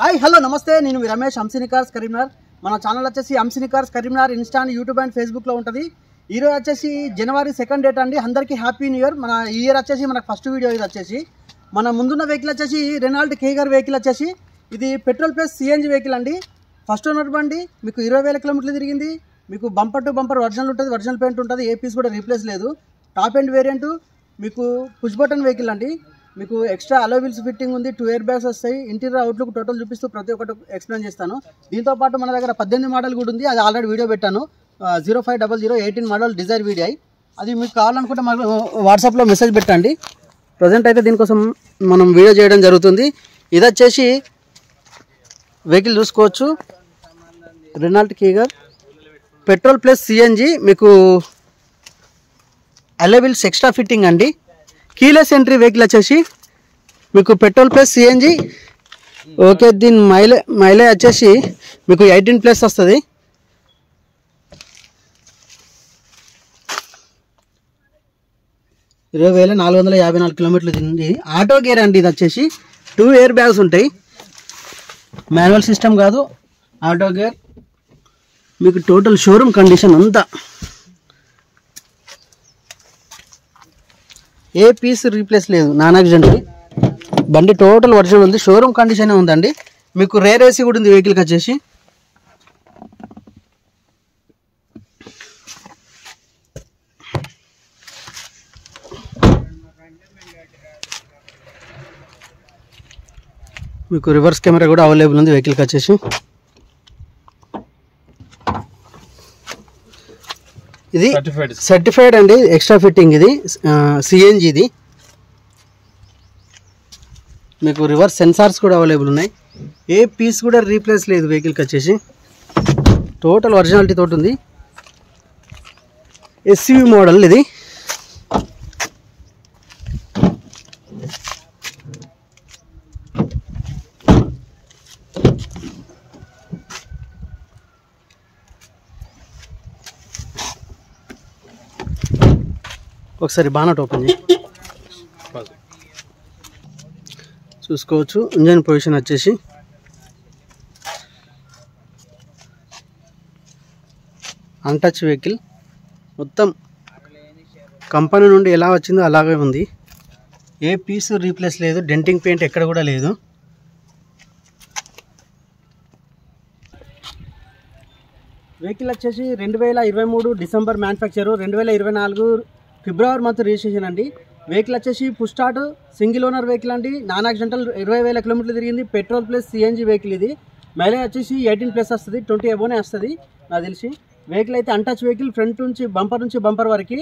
Hi hello నమస్తే, నేను మీ రమేష్, అంశిని కార్స్ కరీంనగర్. మన ఛానల్ వచ్చేసి Amshini cars Karimnagar Insta, YouTube and ఫేస్బుక్లో ఉంటుంది. ఈరోజు వచ్చేసి జనవరి 2nd డేట్ అండి. అందరికీ హ్యాపీ న్యూ ఇయర్. మన ఈ ఇయర్ వచ్చేసి మనకు ఫస్ట్ వీడియో ఇది వచ్చేసి. మన ముందున్న వెహికల్ వచ్చేసి రెనాల్ట్ కేగర్ వెహికల్ వచ్చేసి ఇది పెట్రోల్ ప్లస్ సిఎన్జి వెహికల్ అండి. ఫస్ట్ ఓనర్ బండి, మీకు 20,000 కిలోమీటర్లు తిరిగింది. మీకు బంపర్ టు బంపర్ ఒరిజినల్ ఉంటుంది, ఒరిజినల్ పెయింట్ ఉంటుంది, ఏ పీస్ కూడా రీప్లేస్ లేదు. టాప్ ఎండ్ వేరియంట్, మీకు పుష్ బటన్ వెహికల్ అండి. మీకు ఎక్స్ట్రా అలో వీల్స్ ఫిట్టింగ్ ఉంది, 2 ఎయిర్ బ్యాగ్స్ వస్తాయి. ఇంటీరియర్ అవుట్లుక్ టోటల్ చూపిస్తూ ప్రతి ఒక్కటి ఎక్స్ప్లెయిన్ చేస్తాను. దీంతోపాటు మన దగ్గర 18 మోడల్ కూడా ఉంది, అది ఆల్రెడీ వీడియో పెట్టాను. 050018 మోడల్ డిజైర్ వీడియో. అది మీకు కావాలనుకుంటే మాకు వాట్సాప్లో మెసేజ్ పెట్టండి. ప్రజెంట్ అయితే దీనికోసం మనం వీడియో చేయడం జరుగుతుంది. ఇది వచ్చేసి వెహికల్ చూసుకోవచ్చు, రెనాల్ట్ కేగర్ పెట్రోల్ ప్లస్ సిఎన్జి. మీకు అలో వీల్స్ ఎక్స్ట్రా ఫిట్టింగ్ అండి. కీలెస్ ఎంట్రీ వెహికల్ వచ్చేసి మీకు పెట్రోల్ ప్లస్ సిఎన్జి. ఓకే, దీని మైలేజ్ వచ్చేసి మీకు 18+ వస్తుంది. $20,454 కిలోమీటర్లు తింది. ఆటో గేర్ అండి. ఇది వచ్చేసి 2 ఎయిర్ బ్యాగ్స్ ఉంటాయి, మాన్యువల్ సిస్టమ్ కాదు, ఆటో గేర్. మీకు టోటల్ షోరూమ్ కండిషన్ అంతా, ఏ పీస్ రీప్లేస్ లేదు, నాన్ యాక్సిడెంట్. బండి టోటల్ ఒరిజినల్ ఉంది, షోరూమ్ కండిషన్ ఉందండి. మీకు రేర్ ఏసీ కూడా ఉంది వెహికల్కి వచ్చేసి. మీకు రివర్స్ కెమెరా కూడా అవైలబుల్ ఉంది వెహికల్కి వచ్చేసి. ఇది సర్టిఫైడ్ అండి, ఎక్స్ట్రా ఫిట్టింగ్. ఇది సిఎన్జి. ఇది మీకు రివర్స్ సెన్సార్స్ కూడా అవైలబుల్ ఉన్నాయి, ఏ పీస్ కూడా రీప్లేస్ లేదు వెహికల్కి వచ్చేసి. టోటల్ ఒరిజినాలిటీ తోటి ఉంది. ఎస్యూవి మోడల్ ఇది. ఒకసారి బానట్ ఓపెన్ చేసి చూసుకోవచ్చు. ఇంజన్ పొజిషన్ వచ్చేసి అన్టచ్ వెహికల్. మొత్తం కంపెనీ నుండి ఎలా వచ్చిందో అలాగే ఉంది, ఏ పీస్ రీప్లేస్ లేదు, డెంటింగ్ పెయింట్ ఎక్కడ కూడా లేదు. వెహికల్ వచ్చేసి 2023 డిసెంబర్ మ్యానుఫ్యాక్చరు, 2024 ఫిబ్రవరి మంత్ రిజిస్ట్రేషన్ అండి. వెహికల్ వచ్చేసి push start, single owner vehicle అండి. నాన్ యాక్సిడెంటల్, 20,000 కిలోమీటర్లు తిరిగింది. Petrol plus CNG vehicle. ఇది మైలేజ్ వచ్చేసి 18+ వస్తుంది, 20 అబోనే వస్తుంది నాకు తెలిసి. వెహికల్ అయితే అన్టచ్ వెహికల్, ఫ్రంట్ నుంచి బంపర్ వరకు.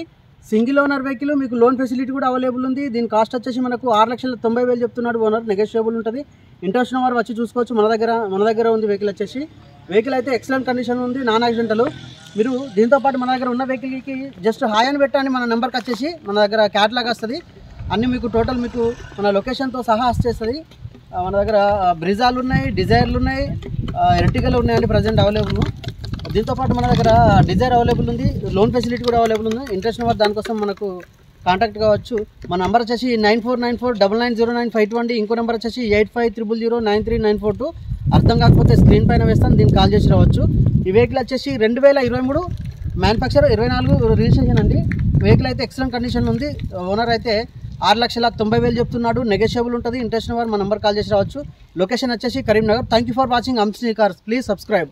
సింగిల్ ఓనర్ వెహికల్, మీకు లోన్ ఫెసిలిటీ కూడా అవైలబుల్ ఉంది. దీని కాస్ట్ వచ్చేసి మనకు 6,90,000 చెప్తున్నాడు ఓనర్, నెగోషియబుల్ ఉంటుంది. ఇంట్రెస్ట్ ఉన్న వారు వచ్చి చూసుకోవచ్చు. మన దగ్గర ఉంది వెహికల్ వచ్చేసి. వెహికల్ అయితే ఎక్సలెంట్ కండిషన్ ఉంది, నాన్ యాక్సిడెంటల్. మీరు దీంతోపాటు మన దగ్గర ఉన్న వెహికల్కి జస్ట్ హాయ్ అని పెట్టండి, మన నెంబర్కి వచ్చేసి మన దగ్గర క్యాట్లాగ్ వస్తుంది. అన్నీ మీకు టోటల్ మీకు మన లొకేషన్తో సహా వచ్చేస్తుంది. మన దగ్గర బ్రిజాలు ఉన్నాయి, డిజైర్లు ఉన్నాయి, ఎర్టిగలు ఉన్నాయండి ప్రజెంట్ అవైలబుల్. దీంతోపాటు మన దగ్గర డిజైర్ అవైలబుల్ ఉంది, లోన్ ఫెసిలిటీ కూడా అవైలబుల్ ఉంది. ఇంట్రెస్ట్ ఉన్న దానికోసం మనకు కాంటాక్ట్ కావచ్చు. మన నెంబర్ వచ్చేసి 9494990952 అండి. ఇంకో నెంబర్ వచ్చేసి 8500093942. అర్థం కాకపోతే స్క్రీన్ పైన వేస్తాను, దీన్ని కాల్ చేసి రావచ్చు. ఈ వెహికల్ వచ్చేసి 2023 మ్యానుఫ్యాక్చర్, 24 రిజిస్ట్రేషన్ అండి. వెహికల్ అయితే ఎక్సలెంట్ కండిషన్ ఉంది. ఓనర్ అయితే 6,90,000 చెప్తున్నాడు, నెగోషియబుల్ ఉంటుంది. ఇంట్రెస్ట్ ఉన్న వారు మా నెంబర్ కాల్ చేసి రావచ్చు. లొకేషన్ వచ్చేసి Karimnagar. Thank you for watching Amshini cars. Please subscribe.